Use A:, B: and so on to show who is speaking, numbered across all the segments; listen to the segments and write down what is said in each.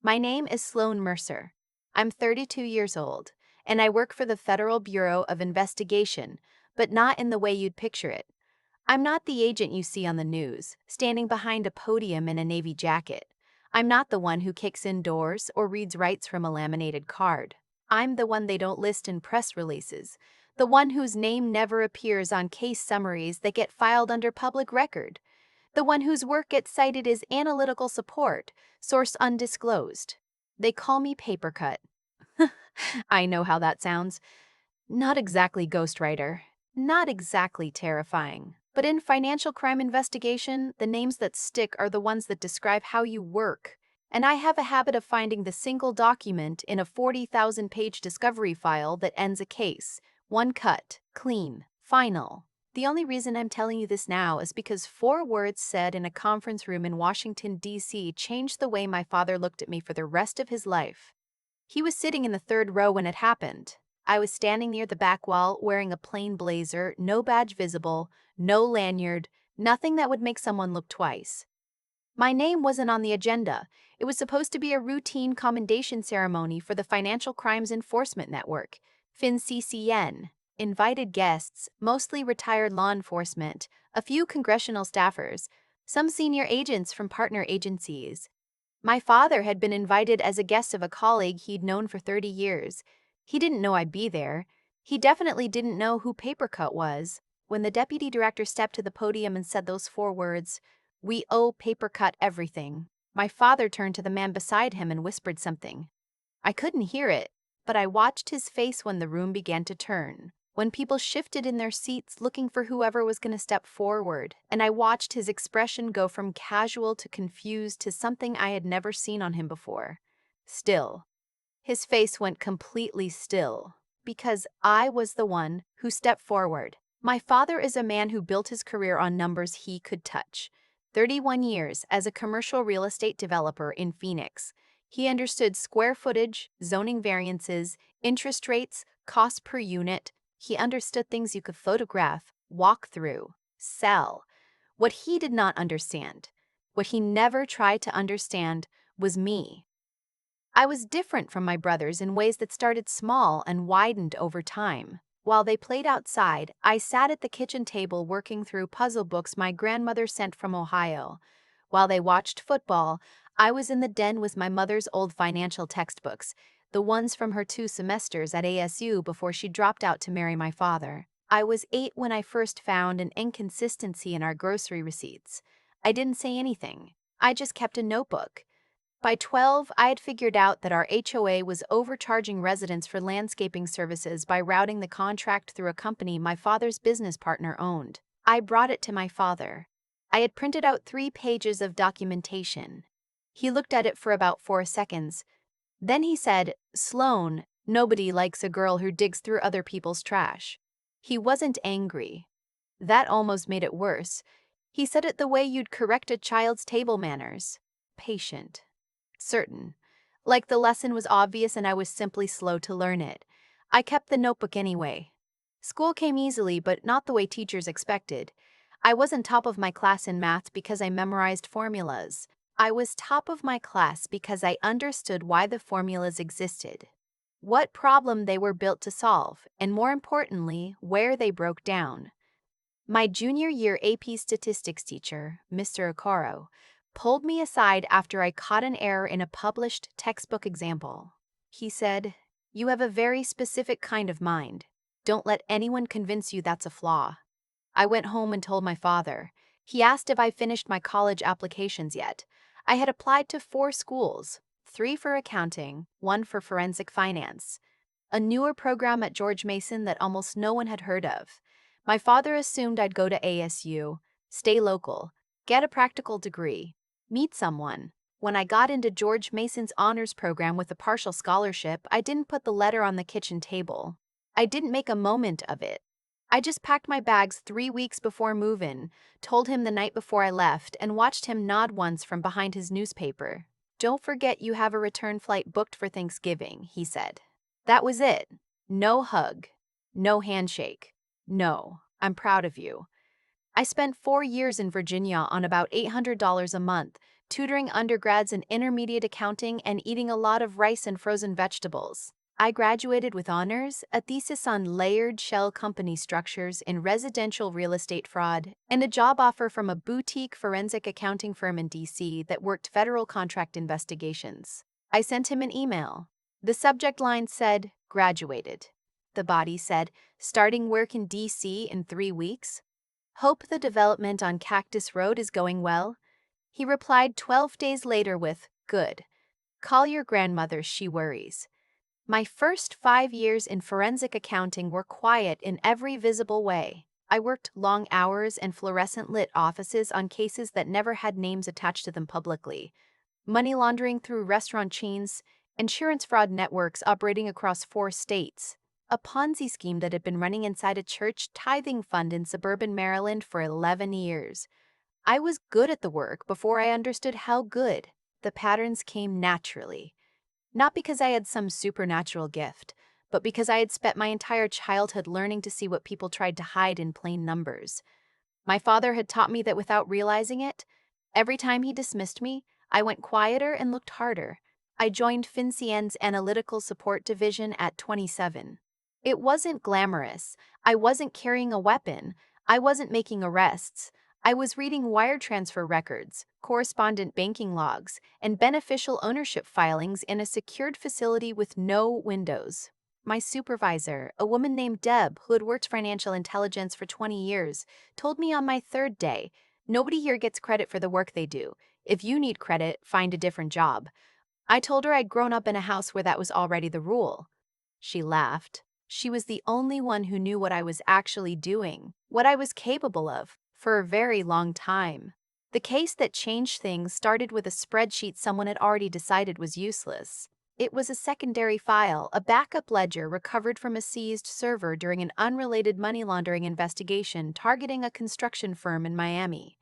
A: My name is Sloane Mercer. I'm 32 years old, and I work for the Federal Bureau of Investigation, but not in the way you'd picture it. I'm not the agent you see on the news, standing behind a podium in a navy jacket. I'm not the one who kicks in doors or reads rights from a laminated card. I'm the one they don't list in press releases, the one whose name never appears on case summaries that get filed under public record, the one whose work gets cited as analytical support, source undisclosed. They call me Papercut. I know how that sounds. Not exactly ghostwriter, not exactly terrifying. But in financial crime investigation, the names that stick are the ones that describe how you work. And I have a habit of finding the single document in a 40,000-page discovery file that ends a case. One cut, clean, final. The only reason I'm telling you this now is because 4 words said in a conference room in Washington, D.C. changed the way my father looked at me for the rest of his life. He was sitting in the 3rd row when it happened. I was standing near the back wall wearing a plain blazer, no badge visible, no lanyard, nothing that would make someone look twice. My name wasn't on the agenda. It was supposed to be a routine commendation ceremony for the Financial Crimes Enforcement Network, FinCEN. Invited guests, mostly retired law enforcement, a few congressional staffers, some senior agents from partner agencies. My father had been invited as a guest of a colleague he'd known for 30 years. He didn't know I'd be there. He definitely didn't know who Papercut was. When the deputy director stepped to the podium and said those 4 words, "We owe Papercut everything," my father turned to the man beside him and whispered something. I couldn't hear it, but I watched his face when the room began to turn, when people shifted in their seats looking for whoever was going to step forward, and I watched his expression go from casual to confused to something I had never seen on him before. Still. His face went completely still, because I was the one who stepped forward. My father is a man who built his career on numbers he could touch. 31 years as a commercial real estate developer in Phoenix. He understood square footage, zoning variances, interest rates, cost per unit. He understood things you could photograph, walk through, sell. What he did not understand, what he never tried to understand, was me. I was different from my brothers in ways that started small and widened over time. While they played outside, I sat at the kitchen table working through puzzle books my grandmother sent from Ohio. While they watched football, I was in the den with my mother's old financial textbooks, the ones from her 2 semesters at ASU before she dropped out to marry my father. I was 8 when I first found an inconsistency in our grocery receipts. I didn't say anything. I just kept a notebook. By 12, I had figured out that our HOA was overcharging residents for landscaping services by routing the contract through a company my father's business partner owned. I brought it to my father. I had printed out 3 pages of documentation. He looked at it for about 4 seconds. Then he said, "Sloane, nobody likes a girl who digs through other people's trash." He wasn't angry. That almost made it worse. He said it the way you'd correct a child's table manners. Patient. Certain. Like the lesson was obvious and I was simply slow to learn it. I kept the notebook anyway. School came easily, but not the way teachers expected. I wasn't top of my class in math because I memorized formulas. I was top of my class because I understood why the formulas existed, what problem they were built to solve, and more importantly, where they broke down. My junior year AP statistics teacher, Mr. Okoro, pulled me aside after I caught an error in a published textbook example. He said, "You have a very specific kind of mind. Don't let anyone convince you that's a flaw." I went home and told my father. He asked if I finished my college applications yet. I had applied to 4 schools, 3 for accounting, 1 for forensic finance, a newer program at George Mason that almost no one had heard of. My father assumed I'd go to ASU, stay local, get a practical degree, meet someone. When I got into George Mason's honors program with a partial scholarship, I didn't put the letter on the kitchen table. I didn't make a moment of it. I just packed my bags 3 weeks before move-in, told him the night before I left, and watched him nod once from behind his newspaper. "Don't forget you have a return flight booked for Thanksgiving," he said. That was it. No hug. No handshake. No, "I'm proud of you." I spent 4 years in Virginia on about $800 a month, tutoring undergrads in intermediate accounting and eating a lot of rice and frozen vegetables. I graduated with honors, a thesis on layered shell company structures in residential real estate fraud, and a job offer from a boutique forensic accounting firm in DC that worked federal contract investigations. I sent him an email. The subject line said, "Graduated." The body said, "Starting work in DC in 3 weeks? Hope the development on Cactus Road is going well." He replied 12 days later with, "Good. Call your grandmother, she worries." My first 5 years in forensic accounting were quiet in every visible way. I worked long hours and fluorescent-lit offices on cases that never had names attached to them publicly. Money laundering through restaurant chains, insurance fraud networks operating across 4 states, a Ponzi scheme that had been running inside a church tithing fund in suburban Maryland for 11 years. I was good at the work before I understood how good. The patterns came naturally. Not because I had some supernatural gift, but because I had spent my entire childhood learning to see what people tried to hide in plain numbers. My father had taught me that without realizing it, every time he dismissed me, I went quieter and looked harder. I joined FinCEN's analytical support division at 27. It wasn't glamorous. I wasn't carrying a weapon. I wasn't making arrests. I was reading wire transfer records, correspondent banking logs, and beneficial ownership filings in a secured facility with no windows. My supervisor, a woman named Deb, who had worked financial intelligence for 20 years, told me on my 3rd day, "Nobody here gets credit for the work they do. If you need credit, find a different job." I told her I'd grown up in a house where that was already the rule. She laughed. She was the only one who knew what I was actually doing, what I was capable of, for a very long time. The case that changed things started with a spreadsheet someone had already decided was useless. It was a secondary file, a backup ledger recovered from a seized server during an unrelated money laundering investigation targeting a construction firm in Miami.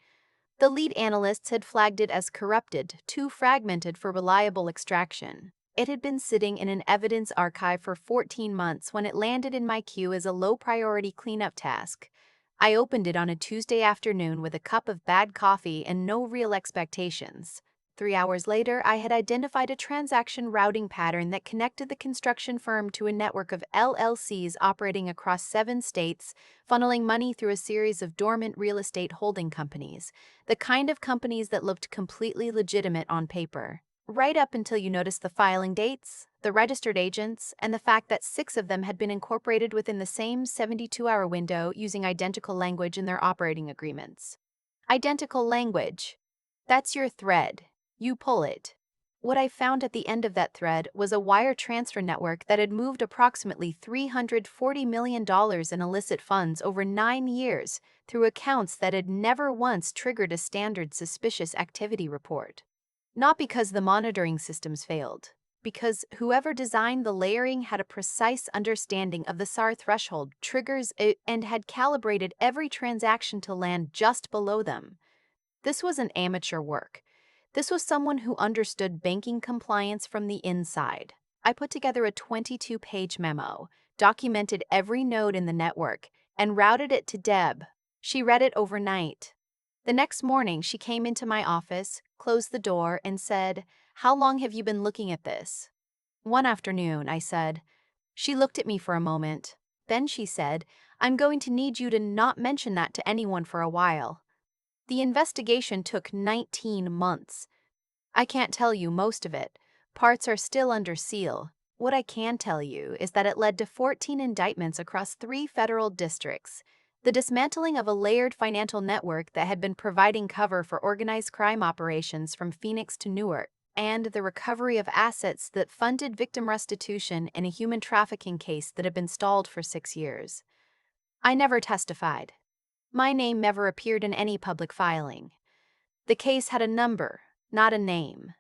A: The lead analysts had flagged it as corrupted, too fragmented for reliable extraction. It had been sitting in an evidence archive for 14 months when it landed in my queue as a low-priority cleanup task. I opened it on a Tuesday afternoon with a cup of bad coffee and no real expectations. 3 hours later, I had identified a transaction routing pattern that connected the construction firm to a network of LLCs operating across 7 states, funneling money through a series of dormant real estate holding companies, the kind of companies that looked completely legitimate on paper. Right up until you noticed the filing dates, the registered agents, and the fact that 6 of them had been incorporated within the same 72-hour window using identical language in their operating agreements. Identical language. That's your thread. You pull it. What I found at the end of that thread was a wire transfer network that had moved approximately $340 million in illicit funds over 9 years through accounts that had never once triggered a standard suspicious activity report. Not because the monitoring systems failed, because whoever designed the layering had a precise understanding of the SAR threshold triggers and had calibrated every transaction to land just below them. This wasn't amateur work. This was someone who understood banking compliance from the inside. I put together a 22-page memo, documented every node in the network, and routed it to Deb. She read it overnight. The next morning, she came into my office, closed the door, and said, "How long have you been looking at this?" "One afternoon," I said. She looked at me for a moment. Then she said, "I'm going to need you to not mention that to anyone for a while." The investigation took 19 months. I can't tell you most of it. Parts are still under seal. What I can tell you is that it led to 14 indictments across 3 federal districts, the dismantling of a layered financial network that had been providing cover for organized crime operations from Phoenix to Newark, and the recovery of assets that funded victim restitution in a human trafficking case that had been stalled for 6 years. I never testified. My name never appeared in any public filing. The case had a number, not a name.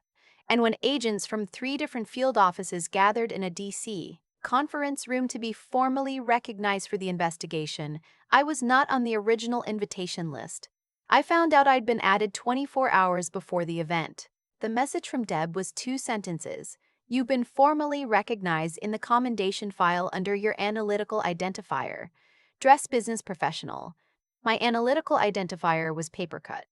A: And when agents from 3 different field offices gathered in a DC conference room to be formally recognized for the investigation, I was not on the original invitation list. I found out I'd been added 24 hours before the event. The message from Deb was 2 sentences. "You've been formally recognized in the commendation file under your analytical identifier. Dress business professional." My analytical identifier was paper cut.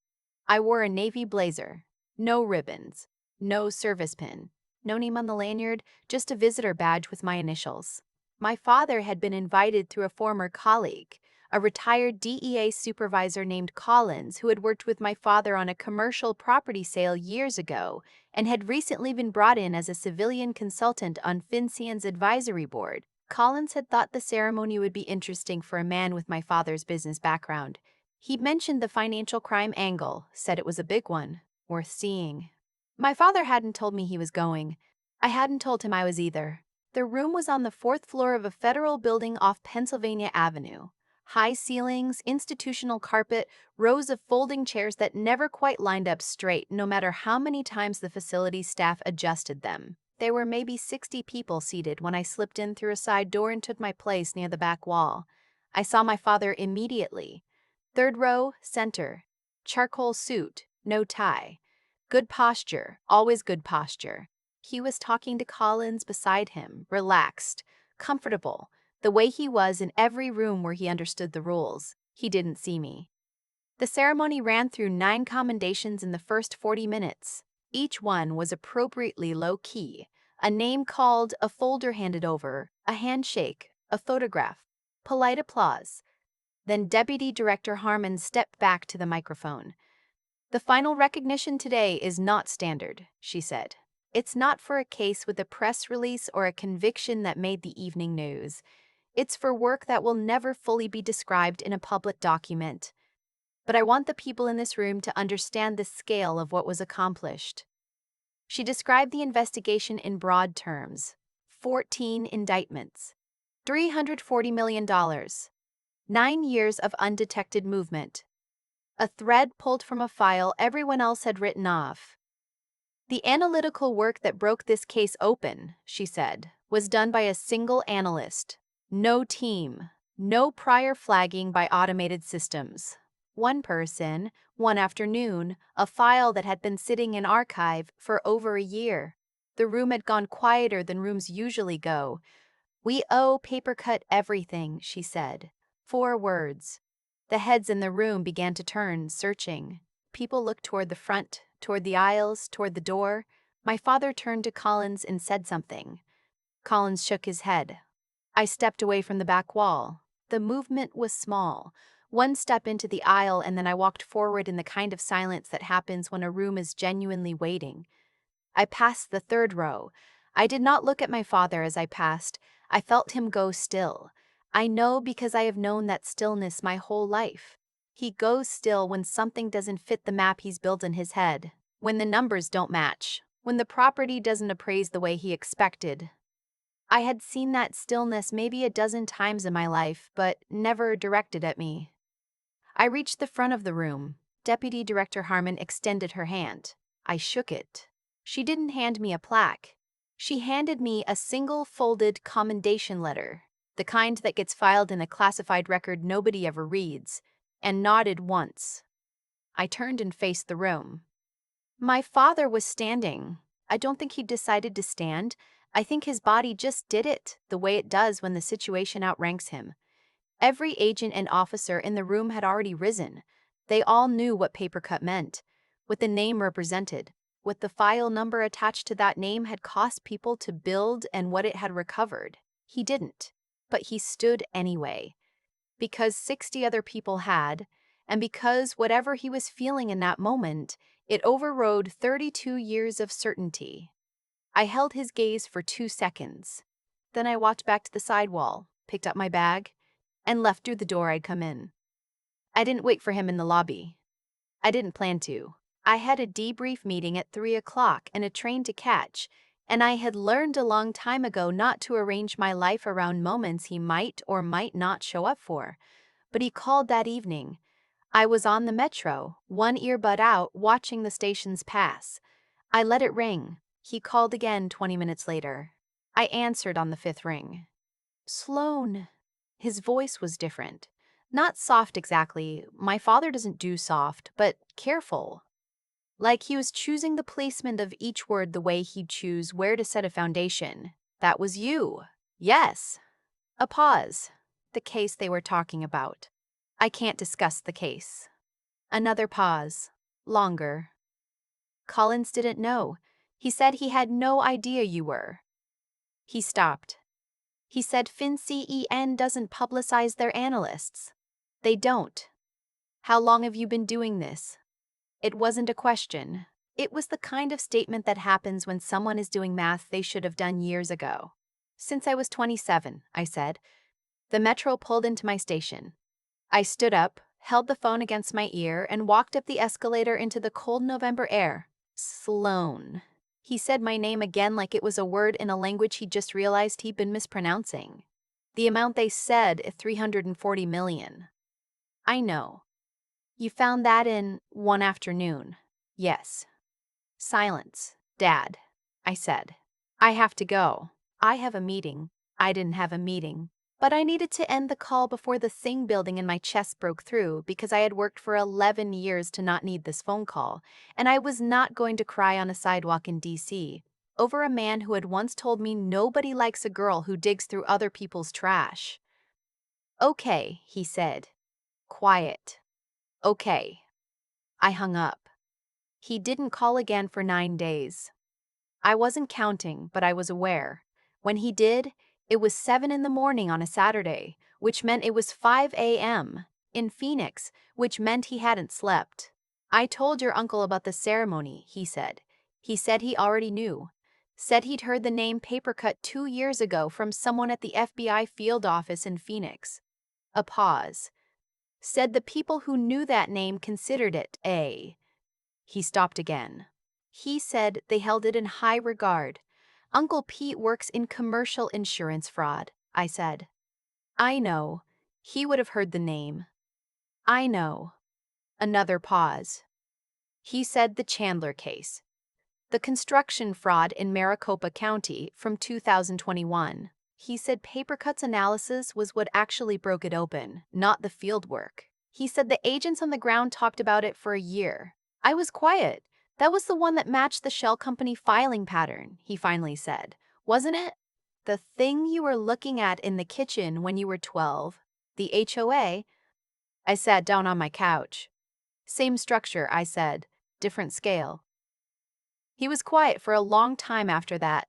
A: I wore a navy blazer. No ribbons, no service pin, no name on the lanyard, just a visitor badge with my initials. My father had been invited through a former colleague, a retired DEA supervisor named Collins who had worked with my father on a commercial property sale years ago and had recently been brought in as a civilian consultant on FinCEN's advisory board. Collins had thought the ceremony would be interesting for a man with my father's business background. He mentioned the financial crime angle, said it was a big one, worth seeing. My father hadn't told me he was going. I hadn't told him I was either. The room was on the fourth floor of a federal building off Pennsylvania Avenue. High ceilings, institutional carpet, rows of folding chairs that never quite lined up straight no matter how many times the facility staff adjusted them. There were maybe 60 people seated when I slipped in through a side door and took my place near the back wall. I saw my father immediately. Third row, center. Charcoal suit, no tie. Good posture, always good posture. He was talking to Collins beside him, relaxed, comfortable, the way he was in every room where he understood the rules. He didn't see me. The ceremony ran through 9 commendations in the first 40 minutes. Each one was appropriately low-key. A name called, a folder handed over, a handshake, a photograph, polite applause. Then Deputy Director Harmon stepped back to the microphone. "The final recognition today is not standard," she said. "It's not for a case with a press release or a conviction that made the evening news. It's for work that will never fully be described in a public document. But I want the people in this room to understand the scale of what was accomplished." She described the investigation in broad terms. 14 indictments. $340 million. 9 years of undetected movement. A thread pulled from a file everyone else had written off. "The analytical work that broke this case open," she said, "was done by a single analyst. No team. No prior flagging by automated systems. One person, one afternoon, a file that had been sitting in archive for over a year. The room had gone quieter than rooms usually go. We owe Papercut everything," she said. 4 words. The heads in the room began to turn, searching. People looked toward the front, toward the aisles, toward the door. My father turned to Collins and said something. Collins shook his head. I stepped away from the back wall. The movement was small. 1 step into the aisle, and then I walked forward in the kind of silence that happens when a room is genuinely waiting. I passed the 3rd row. I did not look at my father as I passed. I felt him go still. I know because I have known that stillness my whole life. He goes still when something doesn't fit the map he's built in his head, when the numbers don't match, when the property doesn't appraise the way he expected. I had seen that stillness maybe a dozen times in my life, but never directed at me. I reached the front of the room. Deputy Director Harmon extended her hand. I shook it. She didn't hand me a plaque. She handed me a single folded commendation letter, the kind that gets filed in a classified record nobody ever reads, and nodded once. I turned and faced the room. My father was standing. I don't think he'd decided to stand. I think his body just did it, the way it does when the situation outranks him. Every agent and officer in the room had already risen. They all knew what Papercut meant, what the name represented, what the file number attached to that name had cost people to build, and what it had recovered. He didn't, but he stood anyway. Because 60 other people had, and because whatever he was feeling in that moment, it overrode 32 years of certainty. I held his gaze for 2 seconds. Then I walked back to the side wall, picked up my bag, and left through the door I'd come in. I didn't wait for him in the lobby. I didn't plan to. I had a debrief meeting at 3 o'clock and a train to catch, and I had learned a long time ago not to arrange my life around moments he might or might not show up for. But he called that evening. I was on the metro, one earbud out, watching the stations pass. I let it ring. He called again 20 minutes later. I answered on the 5th ring. "Sloane." His voice was different. Not soft exactly. My father doesn't do soft, but careful. Like he was choosing the placement of each word the way he'd choose where to set a foundation. "That was you." "Yes." A pause. The case they were talking about. "I can't discuss the case." Another pause. Longer. Collins didn't know. He said he had no idea you were. He stopped. He said FinCEN doesn't publicize their analysts. They don't. How long have you been doing this? It wasn't a question. It was the kind of statement that happens when someone is doing math they should have done years ago. Since I was 27, I said. The metro pulled into my station. I stood up, held the phone against my ear, and walked up the escalator into the cold November air. Sloane. He said my name again like it was a word in a language he just realized he'd been mispronouncing. The amount they said, 340 million. I know. You found that in one afternoon. Yes. Silence. Dad, I said. I have to go. I have a meeting. I didn't have a meeting. But I needed to end the call before the thing building in my chest broke through because I had worked for 11 years to not need this phone call, and I was not going to cry on a sidewalk in D.C. over a man who had once told me nobody likes a girl who digs through other people's trash. Okay, he said. Quiet. Okay. I hung up. He didn't call again for 9 days. I wasn't counting, but I was aware. When he did, it was 7 in the morning on a Saturday, which meant it was 5 a.m. in Phoenix, which meant he hadn't slept. I told your uncle about the ceremony, he said. He said he already knew. Said he'd heard the name Papercut 2 years ago from someone at the FBI field office in Phoenix. A pause. Said the people who knew that name considered it a... He stopped again. He said they held it in high regard. Uncle Pete works in commercial insurance fraud, I said. I know. He would have heard the name. I know. Another pause. He said the Chandler case. The construction fraud in Maricopa County from 2021. He said Papercut's analysis was what actually broke it open, not the field work. He said the agents on the ground talked about it for a year. I was quiet. That was the one that matched the shell company filing pattern, he finally said. Wasn't it? The thing you were looking at in the kitchen when you were 12. The HOA? I sat down on my couch. Same structure, I said. Different scale. He was quiet for a long time after that.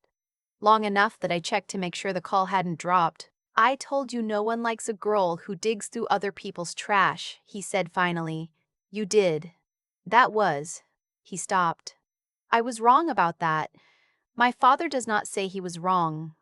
A: Long enough that I checked to make sure the call hadn't dropped. I told you no one likes a girl who digs through other people's trash, he said finally. You did. That was. He stopped. I was wrong about that. My father does not say he was wrong.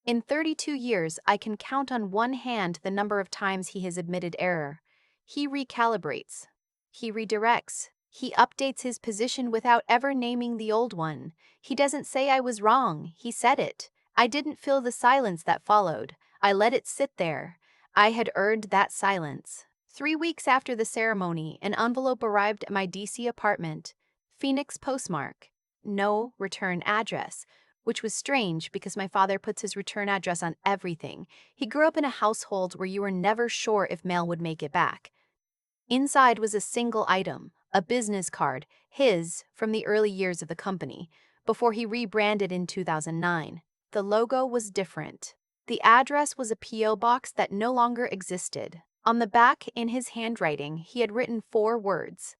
A: In 32 years, I can count on one hand the number of times he has admitted error. He recalibrates. He redirects. He updates his position without ever naming the old one. He doesn't say I was wrong. He said it. I didn't fill the silence that followed. I let it sit there. I had earned that silence. 3 weeks after the ceremony, an envelope arrived at my D.C. apartment. Phoenix postmark. No return address. Which was strange because my father puts his return address on everything. He grew up in a household where you were never sure if mail would make it back. Inside was a single item, a business card, his from the early years of the company, before he rebranded in 2009. The logo was different. The address was a P.O. box that no longer existed. On the back, in his handwriting, he had written 4 words.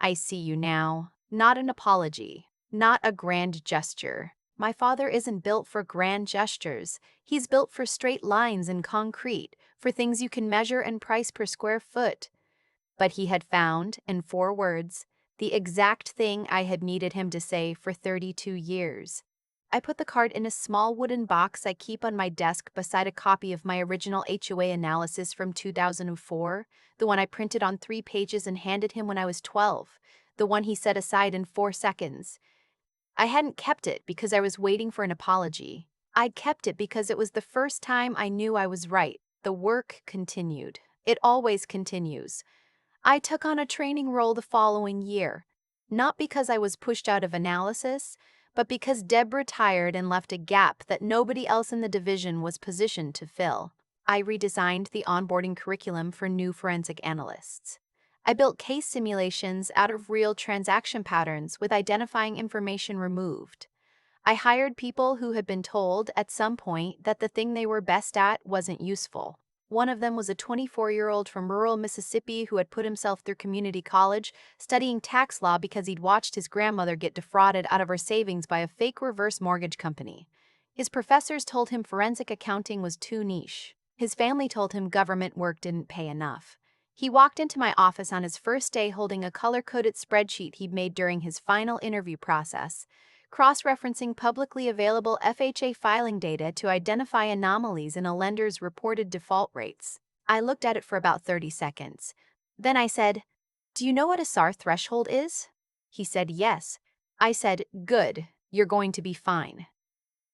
A: I see you now. Not an apology. Not a grand gesture. My father isn't built for grand gestures. He's built for straight lines and concrete, for things you can measure and price per square foot. But he had found, in 4 words, the exact thing I had needed him to say for 32 years. I put the card in a small wooden box I keep on my desk beside a copy of my original HOA analysis from 2004, the one I printed on 3 pages and handed him when I was 12, the one he set aside in 4 seconds. I hadn't kept it because I was waiting for an apology. I'd kept it because it was the first time I knew I was right. The work continued. It always continues. I took on a training role the following year, not because I was pushed out of analysis, but because Deb retired and left a gap that nobody else in the division was positioned to fill. I redesigned the onboarding curriculum for new forensic analysts. I built case simulations out of real transaction patterns with identifying information removed. I hired people who had been told at some point that the thing they were best at wasn't useful. One of them was a 24-year-old from rural Mississippi who had put himself through community college, studying tax law because he'd watched his grandmother get defrauded out of her savings by a fake reverse mortgage company. His professors told him forensic accounting was too niche. His family told him government work didn't pay enough. He walked into my office on his first day holding a color-coded spreadsheet he'd made during his final interview process, cross-referencing publicly available FHA filing data to identify anomalies in a lender's reported default rates. I looked at it for about 30 seconds. Then I said, "Do you know what a SAR threshold is?" He said, "Yes." I said, "Good, you're going to be fine."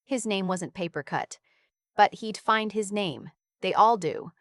A: His name wasn't paper cut, but he'd find his name. They all do.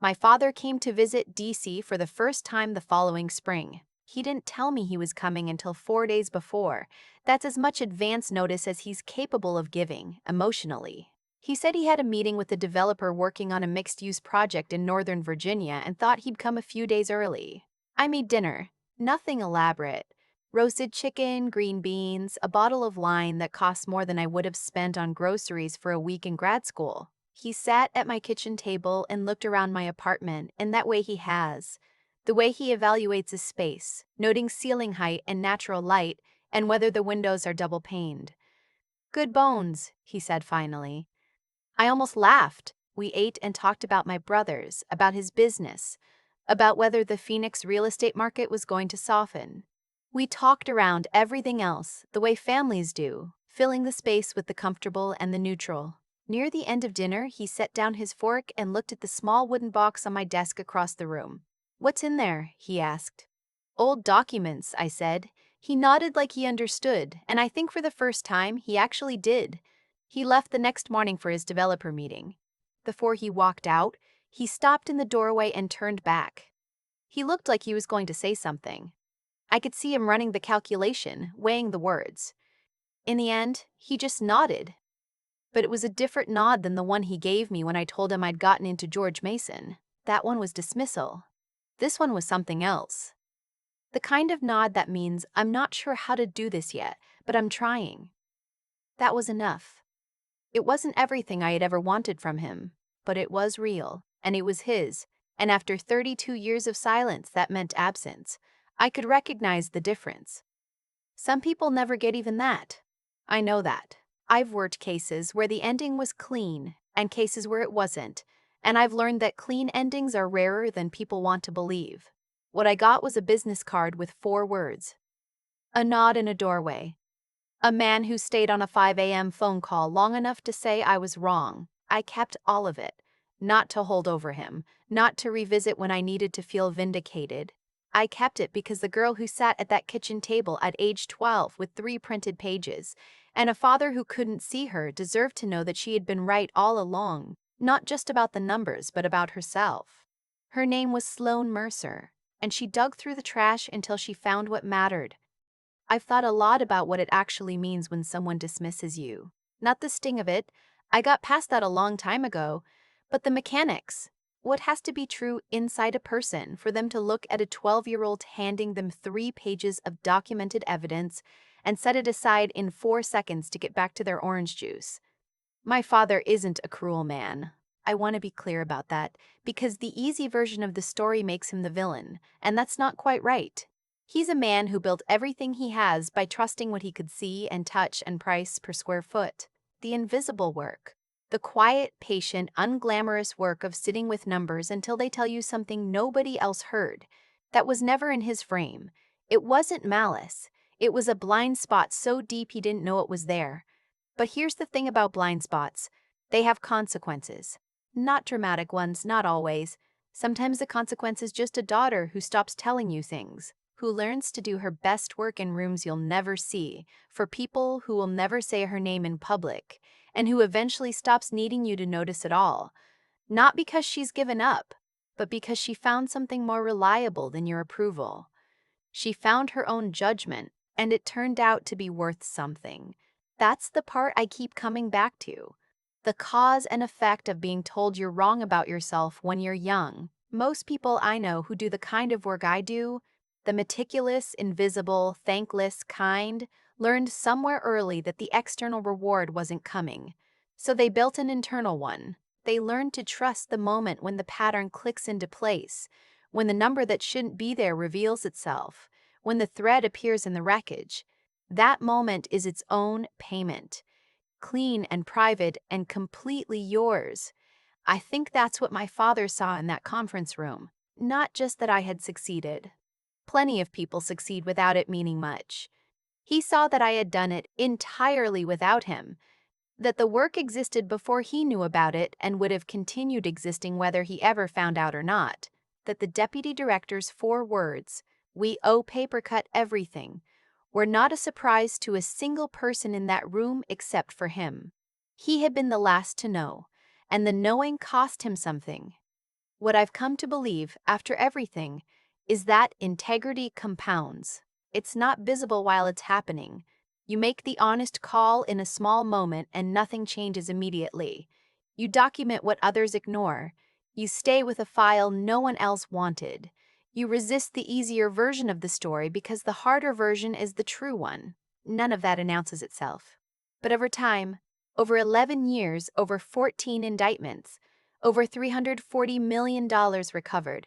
A: My father came to visit DC for the first time the following spring. He didn't tell me he was coming until 4 days before. That's as much advance notice as he's capable of giving, emotionally. He said he had a meeting with a developer working on a mixed-use project in Northern Virginia and thought he'd come a few days early. I made dinner. Nothing elaborate. Roasted chicken, green beans, a bottle of wine that cost more than I would have spent on groceries for a week in grad school. He sat at my kitchen table and looked around my apartment in that way he has. The way he evaluates a space, noting ceiling height and natural light, and whether the windows are double-paned. "Good bones," he said finally. I almost laughed. We ate and talked about my brothers, about his business, about whether the Phoenix real estate market was going to soften. We talked around everything else, the way families do, filling the space with the comfortable and the neutral. Near the end of dinner, he set down his fork and looked at the small wooden box on my desk across the room. "What's in there?" he asked. "Old documents," I said. He nodded like he understood, and I think for the first time, he actually did. He left the next morning for his developer meeting. Before he walked out, he stopped in the doorway and turned back. He looked like he was going to say something. I could see him running the calculation, weighing the words. In the end, he just nodded. But it was a different nod than the one he gave me when I told him I'd gotten into George Mason. That one was dismissal. This one was something else. The kind of nod that means, "I'm not sure how to do this yet, but I'm trying." That was enough. It wasn't everything I had ever wanted from him, but it was real, and it was his, and after 32 years of silence that meant absence. I could recognize the difference. Some people never get even that. I know that. I've worked cases where the ending was clean and cases where it wasn't, and I've learned that clean endings are rarer than people want to believe. What I got was a business card with 4 words. A nod in a doorway. A man who stayed on a 5 a.m. phone call long enough to say I was wrong. I kept all of it. Not to hold over him, not to revisit when I needed to feel vindicated. I kept it because the girl who sat at that kitchen table at age 12 with 3 printed pages, and a father who couldn't see her, deserved to know that she had been right all along, not just about the numbers, but about herself. Her name was Sloane Mercer, and she dug through the trash until she found what mattered. I've thought a lot about what it actually means when someone dismisses you. Not the sting of it. I got past that a long time ago. But the mechanics. What has to be true inside a person for them to look at a 12-year-old handing them 3 pages of documented evidence and set it aside in 4 seconds to get back to their orange juice? My father isn't a cruel man. I want to be clear about that, because the easy version of the story makes him the villain, and that's not quite right. He's a man who built everything he has by trusting what he could see and touch and price per square foot. The invisible work. The quiet, patient, unglamorous work of sitting with numbers until they tell you something nobody else heard. That was never in his frame. It wasn't malice. It was a blind spot so deep he didn't know it was there. But here's the thing about blind spots. They have consequences. Not dramatic ones, not always. Sometimes the consequence is just a daughter who stops telling you things, who learns to do her best work in rooms you'll never see, for people who will never say her name in public, and who eventually stops needing you to notice at all. Not because she's given up, but because she found something more reliable than your approval. She found her own judgment, and it turned out to be worth something. That's the part I keep coming back to. The cause and effect of being told you're wrong about yourself when you're young. Most people I know who do the kind of work I do, the meticulous, invisible, thankless kind, learned somewhere early that the external reward wasn't coming. So they built an internal one. They learn to trust the moment when the pattern clicks into place, when the number that shouldn't be there reveals itself, when the thread appears in the wreckage. That moment is its own payment, clean and private and completely yours. I think that's what my father saw in that conference room. Not just that I had succeeded. Plenty of people succeed without it meaning much. He saw that I had done it entirely without him, that the work existed before he knew about it and would have continued existing whether he ever found out or not, that the deputy director's 4 words, "We owe paper cut everything," were not a surprise to a single person in that room except for him. He had been the last to know, and the knowing cost him something. What I've come to believe, after everything, is that integrity compounds. It's not visible while it's happening. You make the honest call in a small moment and nothing changes immediately. You document what others ignore. You stay with a file no one else wanted. You resist the easier version of the story because the harder version is the true one. None of that announces itself. But over time, over 11 years, over 14 indictments, over $340 million recovered,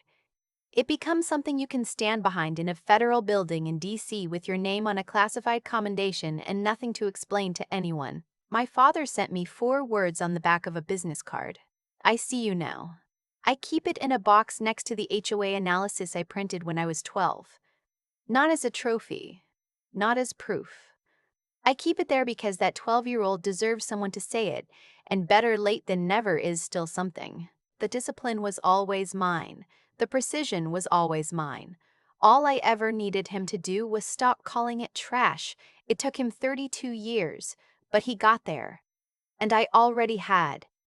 A: it becomes something you can stand behind in a federal building in D.C. with your name on a classified commendation and nothing to explain to anyone. My father sent me 4 words on the back of a business card. I see you now. I keep it in a box next to the HOA analysis I printed when I was 12. Not as a trophy, not as proof. I keep it there because that 12-year-old deserves someone to say it, and better late than never is still something. The discipline was always mine. The precision was always mine. All I ever needed him to do was stop calling it trash. It took him 32 years, but he got there. And I already had.